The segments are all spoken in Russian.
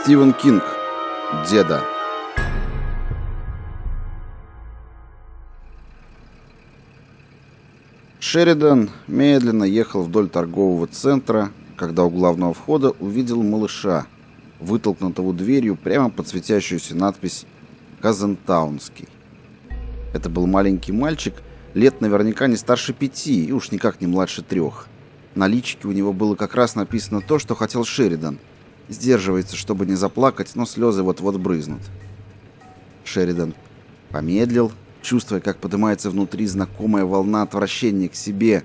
Стивен Кинг. Деда. Шеридан медленно ехал вдоль торгового центра, когда у главного входа увидел малыша, вытолкнутого дверью прямо под светящуюся надпись «Казентаунский». Это был маленький мальчик, лет наверняка не старше 5 и уж никак не младше 3. На личике у него было как раз написано то, что хотел Шеридан. Сдерживается, чтобы не заплакать, но слезы вот-вот брызнут. Шеридан помедлил, чувствуя, как поднимается внутри знакомая волна отвращения к себе,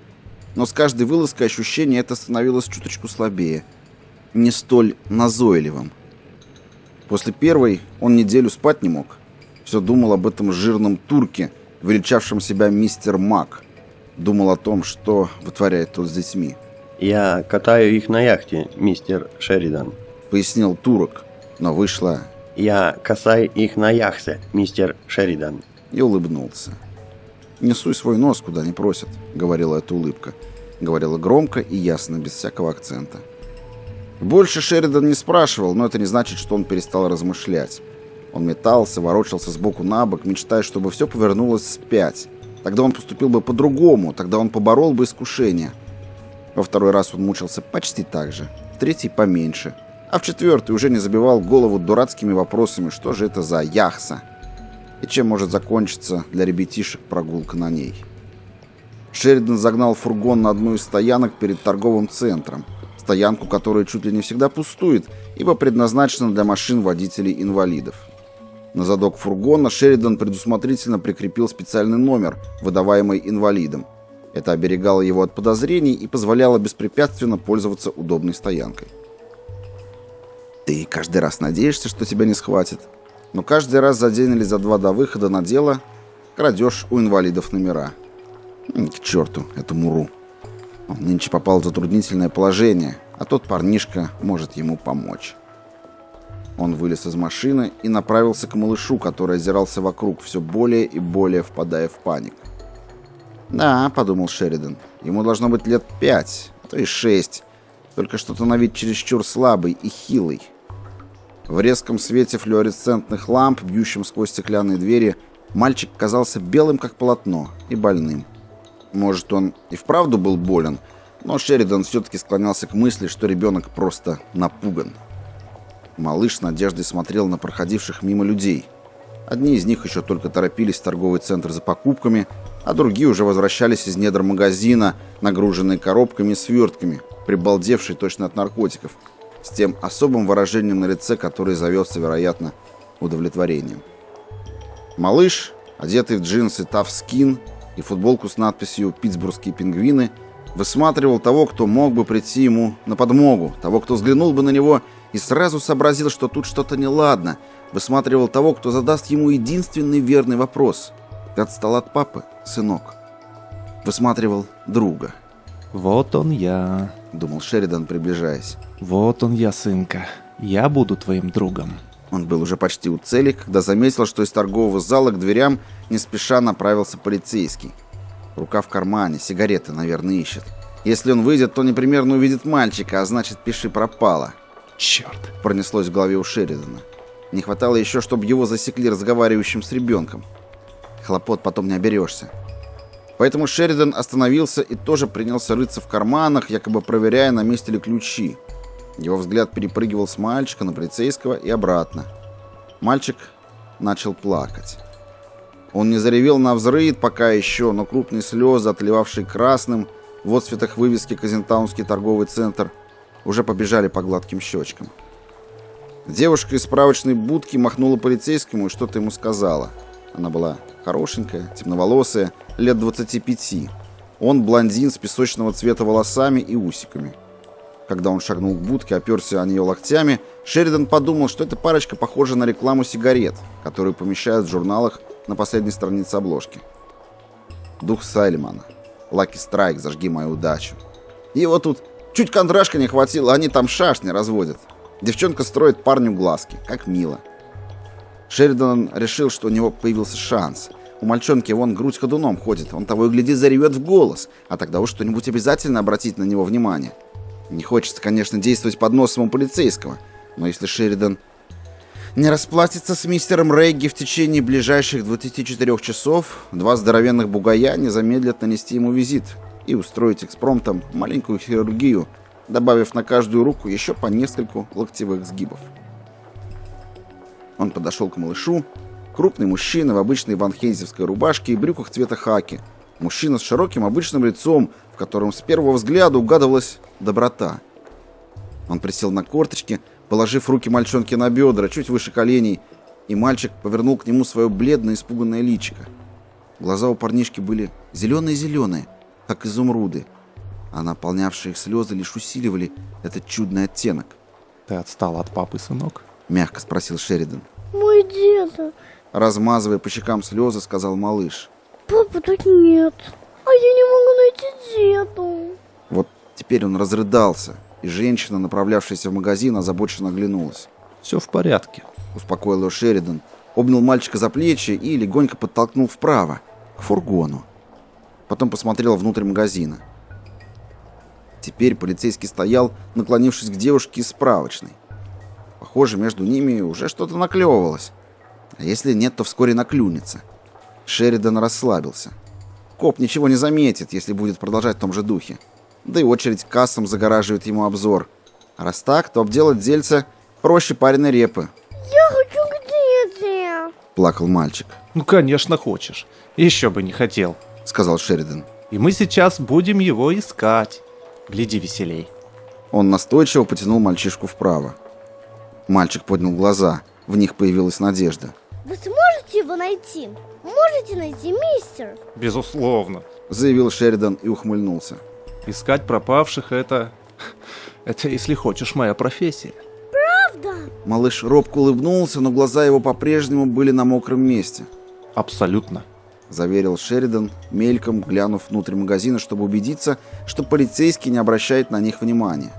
но с каждой вылазкой ощущение это становилось чуточку слабее, не столь назойливым. После первой он неделю спать не мог. Все думал об этом жирном турке, величавшем себя мистер Мак. Думал о том, что вытворяет тот с детьми. «Я катаю их на яхте, мистер Шеридан», — пояснил турок, но вышло «Я катаю их на яхте, мистер Шеридан». И улыбнулся. «Не суй свой нос, куда не просят», — говорила эта улыбка. Говорила громко и ясно, без всякого акцента. Больше Шеридан не спрашивал, но это не значит, что он перестал размышлять. Он метался, ворочался сбоку на бок, мечтая, чтобы все повернулось вспять. Тогда он поступил бы по-другому, тогда он поборол бы искушение. Во второй раз он мучился почти так же, в третий поменьше, а в четвертый уже не забивал голову дурацкими вопросами, что же это за яхта и чем может закончиться для ребятишек прогулка на ней. Шеридан загнал фургон на одну из стоянок перед торговым центром, стоянку, которая чуть ли не всегда пустует, ибо предназначена для машин водителей-инвалидов. На задок фургона Шеридан предусмотрительно прикрепил специальный номер, выдаваемый инвалидам. Это оберегало его от подозрений и позволяло беспрепятственно пользоваться удобной стоянкой. Ты каждый раз надеешься, что тебя не схватят, но каждый раз за день или за два до выхода на дело крадешь у инвалидов номера. К черту эту муру. Он нынче попал в затруднительное положение, а тот парнишка может ему помочь. Он вылез из машины и направился к малышу, который озирался вокруг, все более и более впадая в панику. «Да», — подумал Шеридан, — «ему должно быть лет 5, а то и 6, только что-то на вид чересчур слабый и хилый». В резком свете флуоресцентных ламп, бьющим сквозь стеклянные двери, мальчик казался белым, как полотно, и больным. Может, он и вправду был болен, но Шеридан все-таки склонялся к мысли, что ребенок просто напуган. Малыш с надеждой смотрел на проходивших мимо людей. Одни из них еще только торопились в торговый центр за покупками, а другие уже возвращались из недр магазина, нагруженные коробками и свертками, прибалдевшие точно от наркотиков, с тем особым выражением на лице, которое зовется, вероятно, удовлетворением. Малыш, одетый в джинсы Tough Skin и футболку с надписью «Питтсбургские пингвины», высматривал того, кто мог бы прийти ему на подмогу, того, кто взглянул бы на него и сразу сообразил, что тут что-то неладно, высматривал того, кто задаст ему единственный верный вопрос. «Ты отстал от папы, сынок?» Высматривал друга. «Вот он я», — думал Шеридан, приближаясь. «Вот он я, сынка. Я буду твоим другом». Он был уже почти у цели, когда заметил, что из торгового зала к дверям не спеша направился полицейский. Рука в кармане, сигареты, наверное, ищет. Если он выйдет, то непременно увидит мальчика, а значит, пиши пропало. «Черт!» — пронеслось в голове у Шеридана. Не хватало еще, чтобы его засекли разговаривающим с ребенком. Хлопот потом не оберешься. Поэтому Шеридан остановился и тоже принялся рыться в карманах, якобы проверяя, на месте ли ключи. Его взгляд перепрыгивал с мальчика на полицейского и обратно. Мальчик начал плакать. Он не заревел навзрыд пока еще, но крупные слезы, отливавшие красным в отцветах вывески «Казентаунский торговый центр», уже побежали по гладким щечкам. Девушка из справочной будки махнула полицейскому и что-то ему сказала. Она была хорошенькая, темноволосая, лет 25. Он блондин с песочного цвета волосами и усиками. Когда он шагнул к будке, оперся о нее локтями, Шеридан подумал, что эта парочка похожа на рекламу сигарет, которую помещают в журналах на последней странице обложки. Дух Сайлимана. Лаки Страйк, зажги мою удачу. Его тут чуть кондрашка не хватило, они там шашни разводят. Девчонка строит парню глазки, как мило. Шеридан решил, что у него появился шанс. У мальчонки вон грудь ходуном ходит, он того и гляди заревет в голос, а тогда уж что-нибудь обязательно обратить на него внимание. Не хочется, конечно, действовать под носом у полицейского, Но если Шеридан не расплатится с мистером Регги в течение ближайших 24 часов, два здоровенных бугая не замедлят нанести ему визит и устроить экспромтом маленькую хирургию, добавив на каждую руку еще по нескольку локтевых сгибов. Он подошел к малышу. Крупный мужчина в обычной ванхейзевской рубашке и брюках цвета хаки. Мужчина с широким обычным лицом, в котором с первого взгляда угадывалась доброта. Он присел на корточки, положив руки мальчонке на бедра, чуть выше коленей, и мальчик повернул к нему свое бледное, испуганное личико. Глаза у парнишки были зеленые-зеленые, как изумруды, а наполнявшие их слезы лишь усиливали этот чудный оттенок. Ты отстал от папы, сынок? Мягко спросил Шеридан. Мой деда. Размазывая по щекам слезы, сказал малыш. Папы тут нет. А я не могу найти деду. Вот теперь он разрыдался, и женщина, направлявшаяся в магазин, озабоченно оглянулась. Все в порядке. Успокоил его Шеридан, обнял мальчика за плечи и легонько подтолкнул вправо, к фургону. Потом посмотрел внутрь магазина. Теперь полицейский стоял, наклонившись к девушке из справочной. Похоже, между ними уже что-то наклевывалось. А если нет, то вскоре наклюнется. Шеридан расслабился. Коп ничего не заметит, если будет продолжать в том же духе. Да и очередь к кассам загораживает ему обзор. А раз так, то обделать дельца проще пареной репы. Я хочу к деде. Плакал мальчик. Ну, конечно, хочешь. Еще бы не хотел. Сказал Шеридан. И мы сейчас будем его искать. Гляди веселей. Он настойчиво потянул мальчишку вправо. Мальчик поднял глаза. В них появилась надежда. Вы сможете его найти? Можете найти, мистер? Безусловно. Заявил Шеридан и ухмыльнулся. Искать пропавших — это, если хочешь, моя профессия. Правда? Малыш робко улыбнулся, но глаза его по-прежнему были на мокром месте. Абсолютно. Заверил Шеридан, мельком глянув внутрь магазина, чтобы убедиться, что полицейский не обращает на них внимания.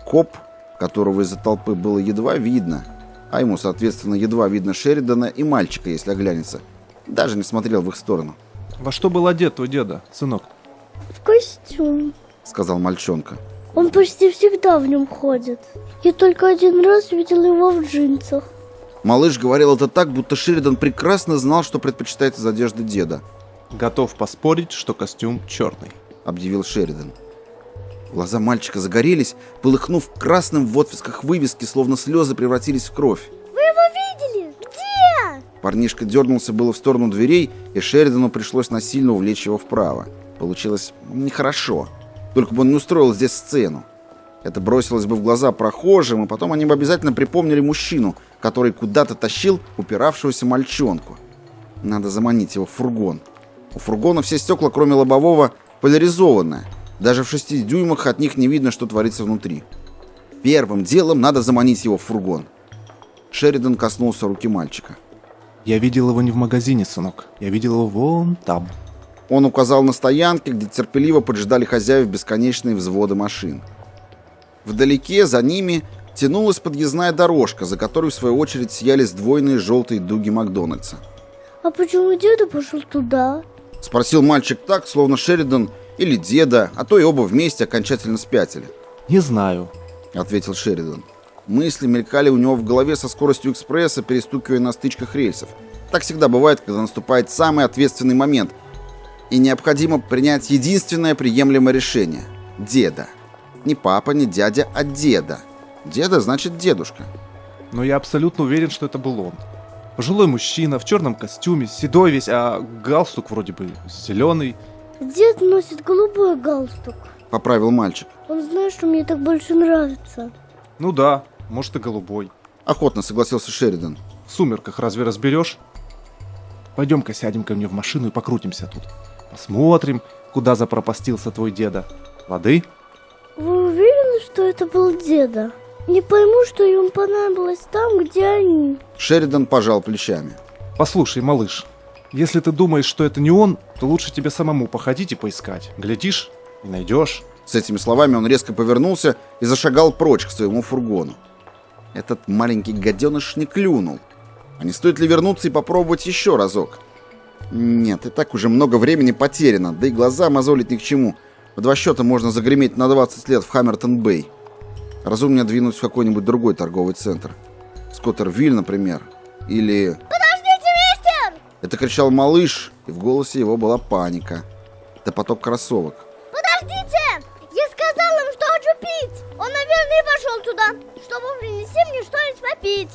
Коп, которого из-за толпы было едва видно, а ему, соответственно, едва видно Шеридана и мальчика, если оглянется, даже не смотрел в их сторону. Во что был одет твой деда, сынок? В костюм. Сказал мальчонка. Он почти всегда в нем ходит. Я только один раз видел его в джинсах. Малыш говорил это так, будто Шеридан прекрасно знал, что предпочитает из одежды деда. Готов поспорить, что костюм черный. Объявил Шеридан. Глаза мальчика загорелись, полыхнув красным в отблесках вывески, словно слезы превратились в кровь. Вы его видели? Где? Парнишка дернулся было в сторону дверей, и Шеридану пришлось насильно увлечь его вправо. Получилось нехорошо. Только бы он не устроил здесь сцену. Это бросилось бы в глаза прохожим, и потом они бы обязательно припомнили мужчину, который куда-то тащил упиравшегося мальчонку. Надо заманить его в фургон. У фургона все стекла, кроме лобового, поляризованные. Даже в 6 дюймах от них не видно, что творится внутри. Первым делом надо заманить его в фургон. Шеридан коснулся руки мальчика. Я видел его не в магазине, сынок. Я видел его вон там. Он указал на стоянки, где терпеливо поджидали хозяев бесконечные взводы машин. Вдалеке, за ними, тянулась подъездная дорожка, за которой, в свою очередь, сияли сдвоенные желтые дуги Макдональдса. А почему деда пошел туда? Спросил мальчик так, словно Шеридан или деда, а то и оба вместе окончательно спятили. Не знаю. Ответил Шеридан. Мысли мелькали у него в голове со скоростью экспресса, перестукивая на стычках рельсов. Так всегда бывает, когда наступает самый ответственный момент, и необходимо принять единственное приемлемое решение. Деда. Не папа, не дядя, а деда. Деда значит дедушка. Но я абсолютно уверен, что это был он. Пожилой мужчина в черном костюме, седой весь, а галстук вроде бы зеленый. Дед носит голубой галстук. Поправил мальчик. Он знает, что мне так больше нравится. Ну да, может и голубой. Охотно согласился Шеридан. В сумерках разве разберешь? Пойдем-ка сядем ко мне в машину и покрутимся тут. Посмотрим, куда запропастился твой деда. Воды? Вы уверены, что это был деда? Не пойму, что им понадобилось там, где они. Шеридан пожал плечами. Послушай, малыш, если ты думаешь, что это не он, то лучше тебе самому походить и поискать. Глядишь, и найдешь. С этими словами он резко повернулся и зашагал прочь к своему фургону. Этот маленький гаденыш не клюнул. А не стоит ли вернуться и попробовать еще разок? Нет, и так уже много времени потеряно, да и глаза мозолить ни к чему. В 2 счета можно загреметь на 20 лет в Хаммертон-Бэй. Разумнее двинуть в какой-нибудь другой торговый центр. Скоттервиль, например. Или... Подождите, мистер! Это кричал малыш, и в голосе его была паника. Это поток кроссовок. Подождите! Я сказал им, что хочу пить. Он, наверное, и пошел туда, чтобы принести мне что-нибудь попить.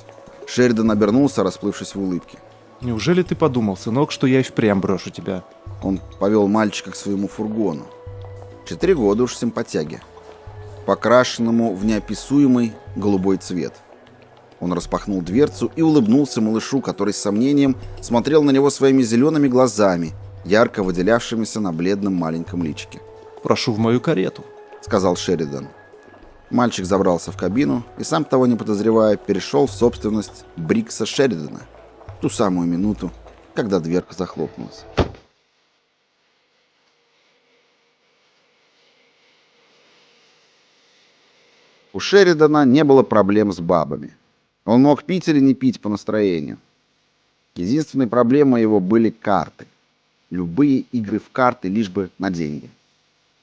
Шеридан обернулся, расплывшись в улыбке. Неужели ты подумал, сынок, что я и впрямь брошу тебя? Он повел мальчика к своему фургону. 4 года уж симпатяги. Покрашенному в неописуемый голубой цвет. Он распахнул дверцу и улыбнулся малышу, который с сомнением смотрел на него своими зелеными глазами, ярко выделявшимися на бледном маленьком личике. Прошу в мою карету. Сказал Шеридан. Мальчик забрался в кабину и, сам того не подозревая, перешел в собственность Брикса Шеридана. В ту самую минуту, когда дверка захлопнулась. У Шеридана не было проблем с бабами. Он мог пить или не пить по настроению. Единственной проблемой его были карты. Любые игры в карты, лишь бы на деньги.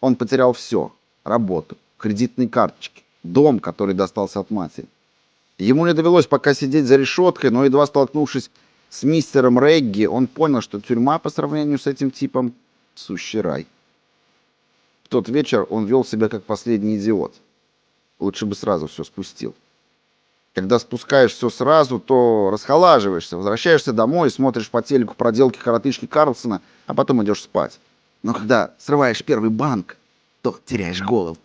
Он потерял все. Работу, кредитные карточки, дом, который достался от матери. Ему не довелось пока сидеть за решеткой, но едва столкнувшись с мистером Регги, он понял, что тюрьма по сравнению с этим типом — сущий рай. В тот вечер он вел себя как последний идиот. Лучше бы сразу все спустил. Когда спускаешь все сразу, то расхолаживаешься, возвращаешься домой, смотришь по телеку проделки коротышки Карлсона, а потом идешь спать. Но когда срываешь первый банк, то теряешь голову.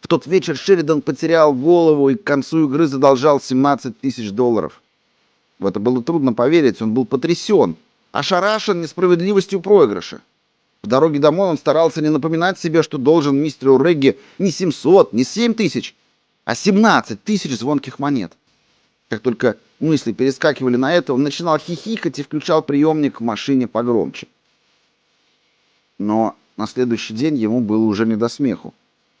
В тот вечер Шеридан потерял голову и к концу игры задолжал $17 000. В это было трудно поверить, он был потрясен, ошарашен несправедливостью проигрыша. В дороге домой он старался не напоминать себе, что должен мистеру Регги не 700, не 7 тысяч, а 17 000 звонких монет. Как только мысли перескакивали на это, он начинал хихикать и включал приемник в машине погромче. Но на следующий день ему было уже не до смеху,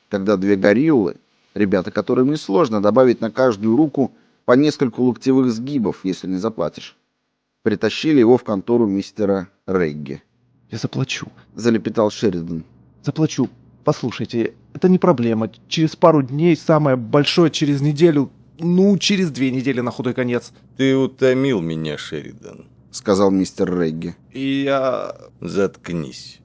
когда 2 гориллы, ребята, которым несложно добавить на каждую руку по нескольку локтевых сгибов, если не заплатишь, притащили его в контору мистера Регги. Я заплачу. Залепетал Шеридан. Заплачу. Послушайте, это не проблема. Через пару дней, самое большое через неделю, через 2 недели на худой конец. Ты утомил меня, Шеридан. Сказал мистер Регги. И я... Заткнись.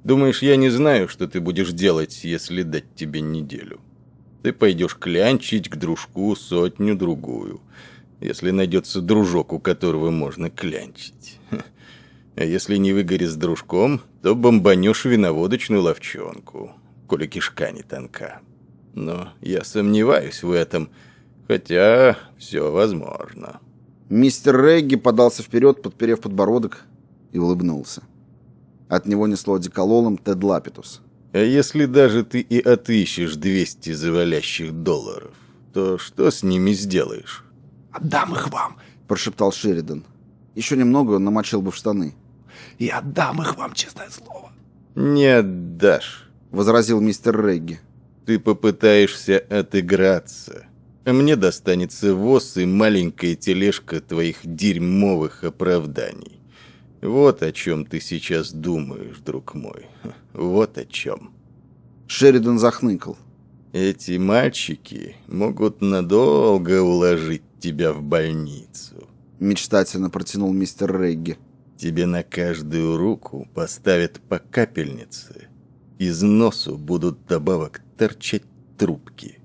Думаешь, я не знаю, что ты будешь делать, если дать тебе неделю? Ты пойдешь клянчить к дружку 100-другую, если найдется дружок, у которого можно клянчить. А если не выгоришь с дружком, то бомбанешь виноводочную ловчонку, коли кишка не тонка. Но я сомневаюсь в этом, хотя все возможно. Мистер Регги подался вперед, подперев подбородок, и улыбнулся. От него несло одеколоном Тед Лапитус. А если даже ты и отыщешь 200 завалящих $, то что с ними сделаешь? Отдам их вам. Прошептал Шеридан. Еще немного он намочил бы в штаны. И отдам их вам, честное слово. Не отдашь. Возразил мистер Регги. Ты попытаешься отыграться. А мне достанется воз и маленькая тележка твоих дерьмовых оправданий. Вот о чем ты сейчас думаешь, друг мой. Вот о чем. Шеридан захныкал. Эти мальчики могут надолго уложить тебя в больницу. Мечтательно протянул мистер Регги. Тебе на каждую руку поставят по капельнице. Из носу будут добавок торчать трубки.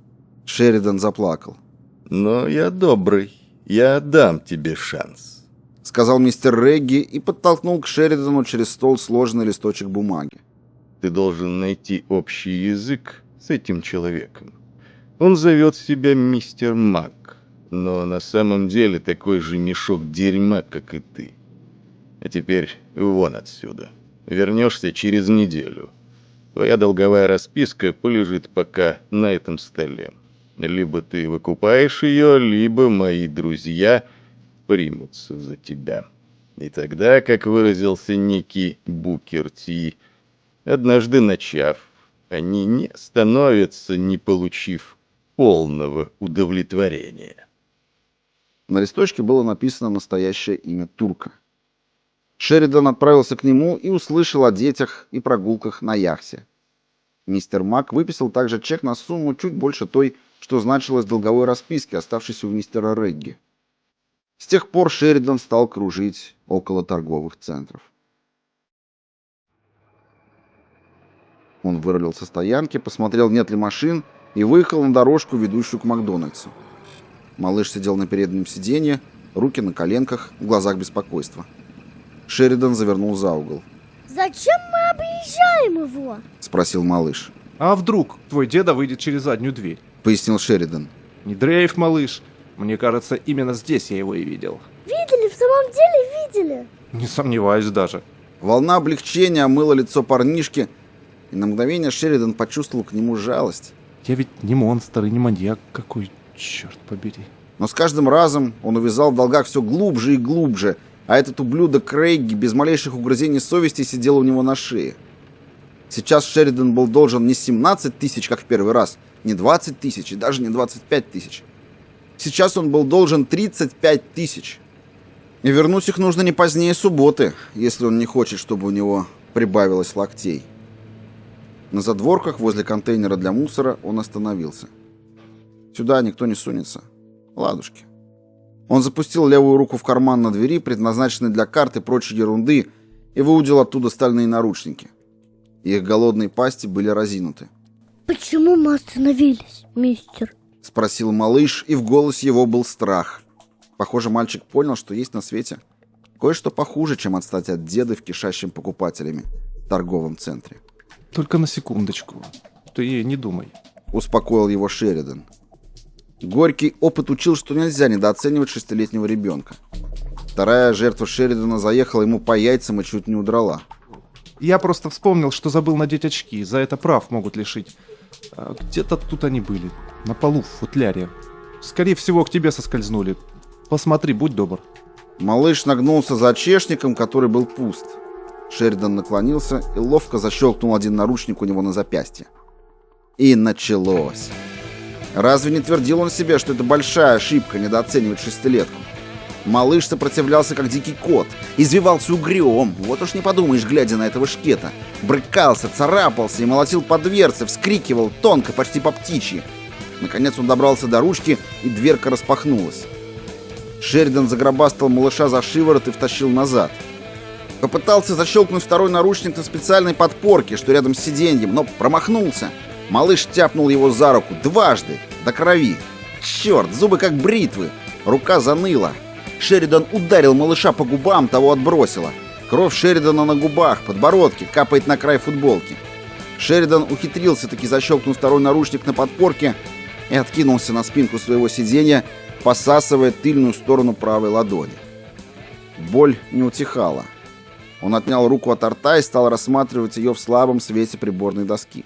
Шеридан заплакал. Но я добрый. Я дам тебе шанс. Сказал мистер Регги и подтолкнул к Шеридану через стол сложенный листочек бумаги. Ты должен найти общий язык с этим человеком. Он зовет себя мистер Мак, но на самом деле такой же мешок дерьма, как и ты. А теперь вон отсюда. Вернешься через неделю. Твоя долговая расписка полежит пока на этом столе. Либо ты выкупаешь ее, либо мои друзья примутся за тебя. И тогда, как выразился некий Букер Ти, однажды начав, они не остановятся, не получив полного удовлетворения. На листочке было написано настоящее имя турка. Шеридан отправился к нему и услышал о детях и прогулках на яхте. Мистер Мак выписал также чек на сумму чуть больше той, что значилось в долговой расписке, оставшейся у мистера Регги. С тех пор Шеридан стал кружить около торговых центров. Он вырулил со стоянки, посмотрел, нет ли машин, и выехал на дорожку, ведущую к Макдональдсу. Малыш сидел на переднем сиденье, руки на коленках, в глазах беспокойства. Шеридан завернул за угол. Зачем мы объезжаем его? Спросил малыш. А вдруг твой деда выйдет через заднюю дверь? Пояснил Шеридан. Не дрейф, малыш. Мне кажется, именно здесь я его и видел. Видели, в самом деле видели. Не сомневаюсь даже. Волна облегчения омыла лицо парнишки, и на мгновение Шеридан почувствовал к нему жалость. Я ведь не монстр и не маньяк какой, черт побери. Но с каждым разом он увязал в долгах все глубже и глубже, а этот ублюдок Крейги без малейших угрызений совести сидел у него на шее. Сейчас Шеридан был должен не 17 тысяч, как в первый раз, не 20 тысяч и даже не 25 тысяч. Сейчас он был должен 35 тысяч. И вернуть их нужно не позднее субботы, если он не хочет, чтобы у него прибавилось локтей. На задворках возле контейнера для мусора он остановился. Сюда никто не сунется. Ладушки. Он запустил левую руку в карман на двери, предназначенный для карт и прочей ерунды, и выудил оттуда стальные наручники. Их голодные пасти были разинуты. Почему мы остановились, мистер? Спросил малыш, и в голосе его был страх. Похоже, мальчик понял, что есть на свете кое-что похуже, чем отстать от деда в кишащем покупателями торговом центре. Только на секундочку. Ты не думай. Успокоил его Шеридан. Горький опыт учил, что нельзя недооценивать 6-летнего ребенка. Вторая жертва Шеридана заехала ему по яйцам и чуть не удрала. Я просто вспомнил, что забыл надеть очки. За это прав могут лишить. Где-то тут они были. На полу, в футляре. Скорее всего, к тебе соскользнули. Посмотри, будь добр. Малыш нагнулся за очешником, который был пуст. Шеридан наклонился и ловко защелкнул один наручник у него на запястье. И началось. Разве не твердил он себе, что это большая ошибка недооценивать 6-летку? Малыш сопротивлялся, как дикий кот, извивался угрём, вот уж не подумаешь, глядя на этого шкета. Брыкался, царапался и молотил по дверце, вскрикивал тонко, почти по птичьи. Наконец он добрался до ручки, и дверка распахнулась. Шеридан загробастал малыша за шиворот и втащил назад. Попытался защелкнуть второй наручник на специальной подпорке, что рядом с сиденьем, но промахнулся. Малыш тяпнул его за руку дважды, до крови. Черт, зубы как бритвы. Рука заныла. Шеридан ударил малыша по губам, того отбросило. Кровь Шеридана на губах, подбородке, капает на край футболки. Шеридан ухитрился таки защелкнуть второй наручник на подпорке и откинулся на спинку своего сиденья, посасывая тыльную сторону правой ладони. Боль не утихала. Он отнял руку от рта и стал рассматривать ее в слабом свете приборной доски.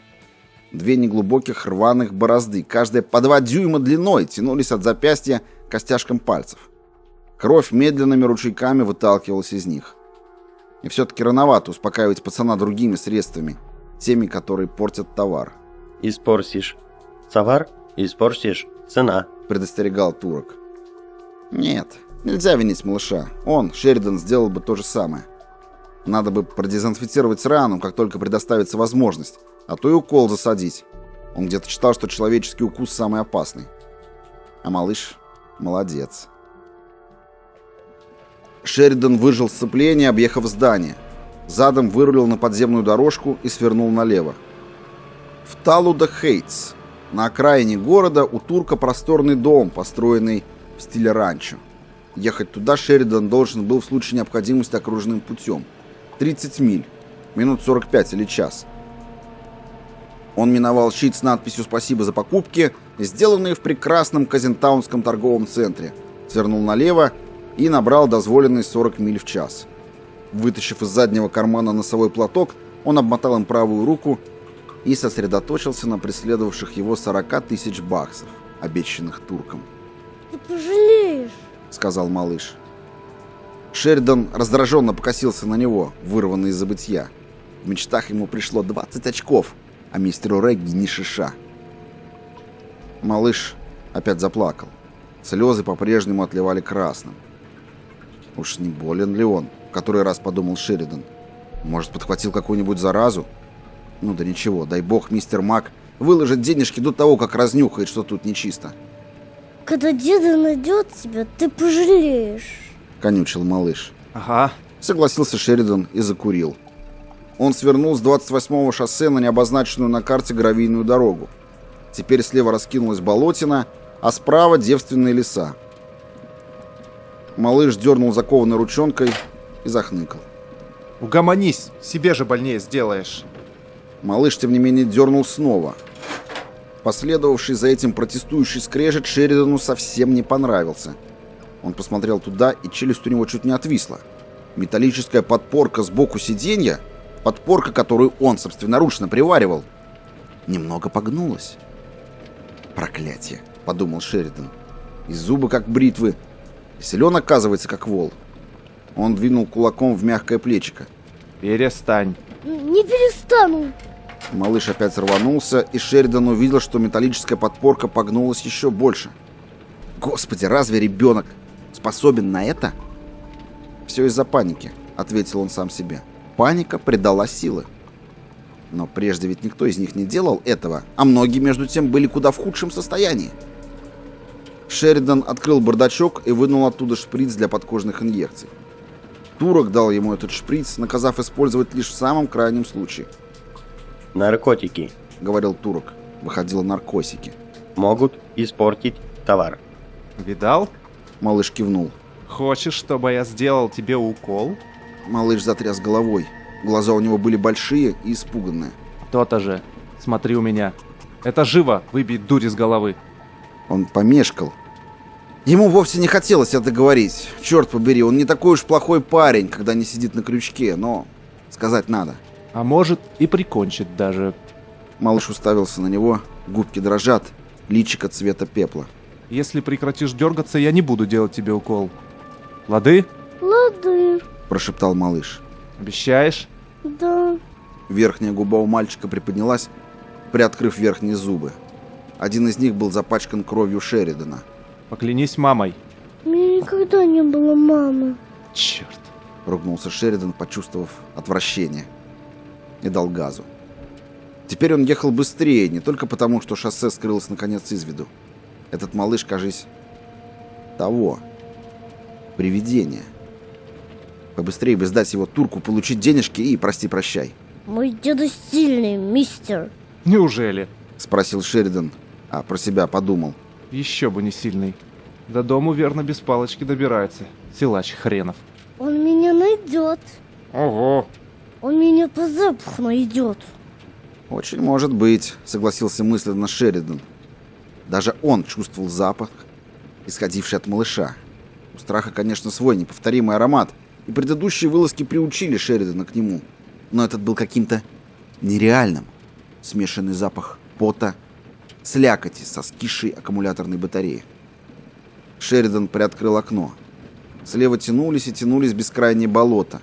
2 неглубоких рваных борозды, каждая по 2 дюйма длиной, тянулись от запястья к костяшкам пальцев. Кровь медленными ручейками выталкивалась из них. И все-таки рановато успокаивать пацана другими средствами, теми, которые портят товар. Испортишь товар, испортишь цена. Предостерегал турок. Нет, нельзя винить малыша. Он, Шеридан, сделал бы то же самое. Надо бы продезинфицировать рану, как только предоставится возможность, а то и укол засадить. Он где-то читал, что человеческий укус самый опасный. А малыш молодец. Шеридан выжил сцепление, объехав здание. Задом вырулил на подземную дорожку и свернул налево. В Талуда-Хейтс, на окраине города, у турка просторный дом, построенный в стиле ранчо. Ехать туда Шеридан должен был в случае необходимости окружным путем. 30 миль, минут 45 или час. Он миновал щит с надписью «Спасибо за покупки», сделанные в прекрасном Казентаунском торговом центре, свернул налево и набрал дозволенные 40 миль в час. Вытащив из заднего кармана носовой платок, он обмотал им правую руку и сосредоточился на преследовавших его 40 тысяч баксов, обещанных туркам. Ты пожалеешь, сказал малыш. Шеридан раздраженно покосился на него, вырванный из забытья. В мечтах ему пришло 20 очков, а мистеру Регги ни шиша. Малыш опять заплакал. Слезы по-прежнему отливали красным. Уж не болен ли он? В который раз подумал Шеридан. Может, подхватил какую-нибудь заразу? Ну да ничего, дай бог мистер Мак выложит денежки до того, как разнюхает, что тут нечисто. Когда деда найдет тебя, ты пожалеешь. Конючил малыш. Ага. Согласился Шеридан и закурил. Он свернул с 28-го шоссе на необозначенную на карте гравийную дорогу. Теперь слева раскинулась болотина, а справа девственные леса. Малыш дернул закованной ручонкой и захныкал. Угомонись, себе же больнее сделаешь. Малыш, тем не менее, дернул снова. Последовавший за этим протестующий скрежет Шеридану совсем не понравился. Он посмотрел туда, и челюсть у него чуть не отвисла. Металлическая подпорка сбоку сиденья, подпорка, которую он собственноручно приваривал, немного погнулась. «Проклятие!» — подумал Шеридан. «И зубы как бритвы, и силен, оказывается, как вол». Он двинул кулаком в мягкое плечико. Перестань. Не перестану. Малыш опять рванулся, и Шеридан увидел, что металлическая подпорка погнулась еще больше. «Господи, разве ребенок способен на это?» «Все из-за паники», — ответил он сам себе. «Паника придала силы». Но прежде ведь никто из них не делал этого, а многие, между тем, были куда в худшем состоянии. Шеридан открыл бардачок и вынул оттуда шприц для подкожных инъекций. Турок дал ему этот шприц, наказав использовать лишь в самом крайнем случае. Наркотики — говорил турок. Выходило наркосики. могут испортить товар. Видал? Малыш кивнул. Хочешь, чтобы я сделал тебе укол? Малыш затряс головой. Глаза у него были большие и испуганные. То-то же. Смотри у меня. Это живо выбить дурь из головы. Он помешкал. Ему вовсе не хотелось это говорить. Черт побери, он не такой уж плохой парень, когда не сидит на крючке, но сказать надо. А может и прикончить даже. Малыш уставился на него, губки дрожат, личико цвета пепла. Если прекратишь дергаться, я не буду делать тебе укол. Лады? Лады. Прошептал малыш. Обещаешь? Да. Верхняя губа у мальчика приподнялась, приоткрыв верхние зубы. Один из них был запачкан кровью Шеридана. Поклянись мамой. У меня никогда не было мамы. Черт. Ругнулся Шеридан, почувствовав отвращение. И дал газу. Теперь он ехал быстрее, не только потому, что шоссе скрылось наконец из виду. Этот малыш, кажись, того. Привидение. Побыстрее бы сдать его турку, получить денежки и прости-прощай. Мой деда сильный, мистер. Неужели? Спросил Шеридан, а про себя подумал. Еще бы не сильный. До дому верно без палочки добирается. Силач хренов. Он меня найдет. Ого. Он меня по запаху найдет. Очень может быть, согласился мысленно Шеридан. Даже он чувствовал запах, исходивший от малыша. У страха, конечно, свой неповторимый аромат, и предыдущие вылазки приучили Шеридана к нему. Но этот был каким-то нереальным. Смешанный запах пота, слякоти со скисшей аккумуляторной батареи. Шеридан приоткрыл окно. Слева тянулись и тянулись бескрайние болота.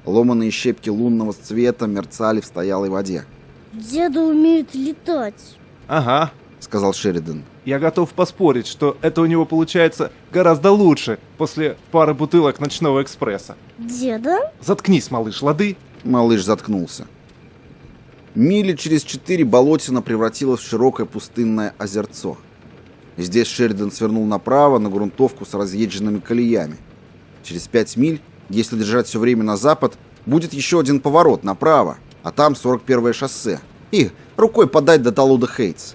Ломаные щепки лунного цвета мерцали в стоялой воде. Деда умеет летать. Ага. Сказал Шеридан. Я готов поспорить, что это у него получается гораздо лучше после пары бутылок ночного экспресса. Деда? Заткнись, малыш, лады? Малыш заткнулся. Мили через 4 болотина превратилась в широкое пустынное озерцо. Здесь Шеридан свернул направо на грунтовку с разъезженными колеями. Через 5 миль, если держать все время на запад, будет еще один поворот направо, а там 41-е шоссе. И рукой подать до Талуда Хейтс.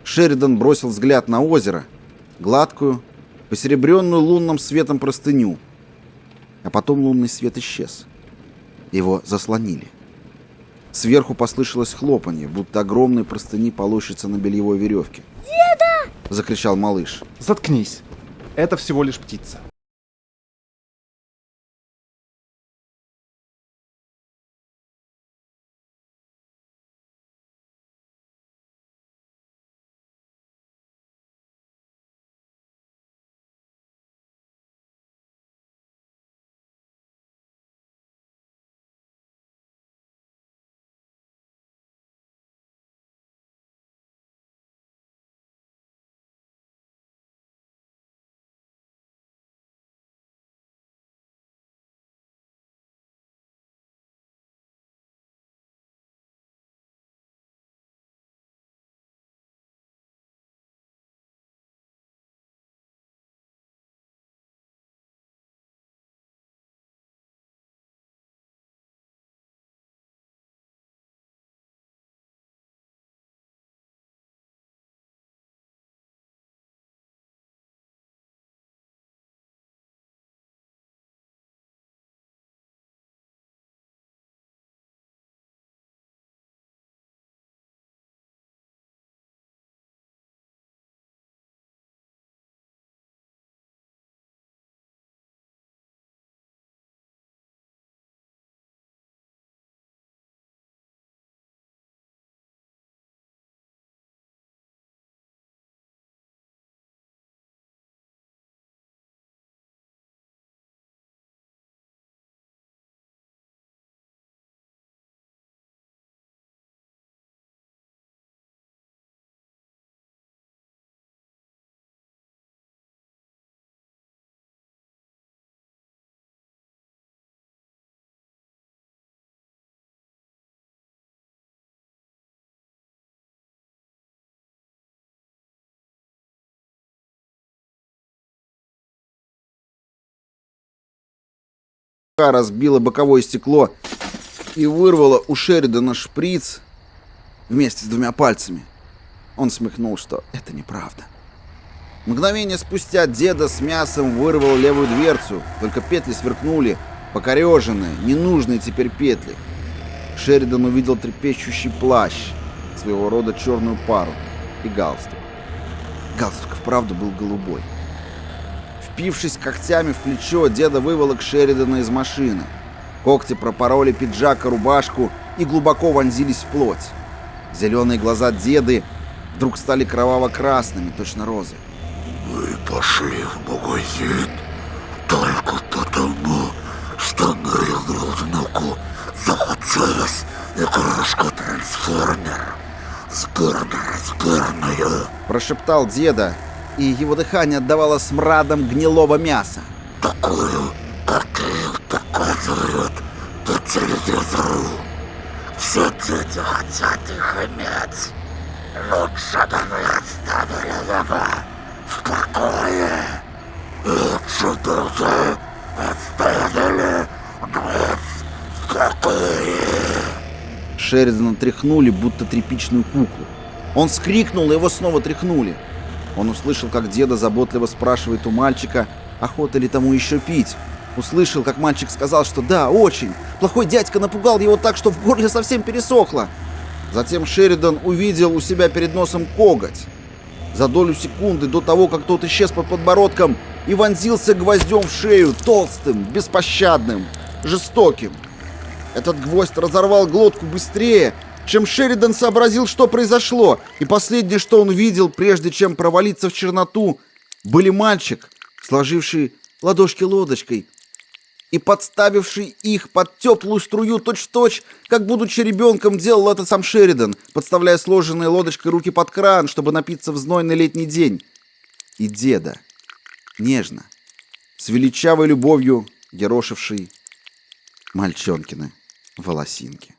Шеридан бросил взгляд на озеро, гладкую, посеребренную лунным светом простыню. А потом лунный свет исчез. Его заслонили. Сверху послышалось хлопанье, будто огромные простыни полощутся на бельевой веревке. «Деда!» — закричал малыш. Заткнись. Это всего лишь птица. разбила боковое стекло и вырвала у Шеридана шприц вместе с 2 пальцами. Он смехнул, что это неправда. Мгновение спустя деда с мясом вырвал левую дверцу, только петли сверкнули, покореженные, ненужные теперь петли. Шеридан увидел трепещущий плащ, своего рода черную пару, и галстук. Галстук вправду был голубой. Впившись когтями в плечо, деда выволок Шеридана из машины. Когти пропороли пиджак и рубашку и глубоко вонзились в плоть. Зеленые глаза деды вдруг стали кроваво-красными, точно розы. «Вы пошли в магазин только потому, что ребенку захотелось игрушку-трансформер сборную», прошептал деда, и его дыхание отдавало смрадом гнилого мяса. «такую, какую показывают по телевизору. Все дети хотят их иметь. Лучше бы вы оставили его в покое. Лучше бы вы оставили нас в покое». Шеридана тряхнули, будто тряпичную куклу. Он вскрикнул, и его снова тряхнули. Он услышал, как деда заботливо спрашивает у мальчика, охота ли тому еще пить. Услышал, как мальчик сказал, что да, очень. Плохой дядька напугал его так, что в горле совсем пересохло. Затем Шеридан увидел у себя перед носом коготь. За долю секунды до того, как тот исчез под подбородком и вонзился гвоздем в шею, толстым, беспощадным, жестоким. Этот гвоздь разорвал глотку быстрее, чем Шеридан сообразил, что произошло, и последнее, что он видел, прежде чем провалиться в черноту, были мальчик, сложивший ладошки лодочкой и подставивший их под теплую струю точь-в-точь, как, будучи ребенком, делал это сам Шеридан, подставляя сложенные лодочкой руки под кран, чтобы напиться в знойный летний день. И деда, нежно, с величавой любовью ерошивший мальчонкины волосинки.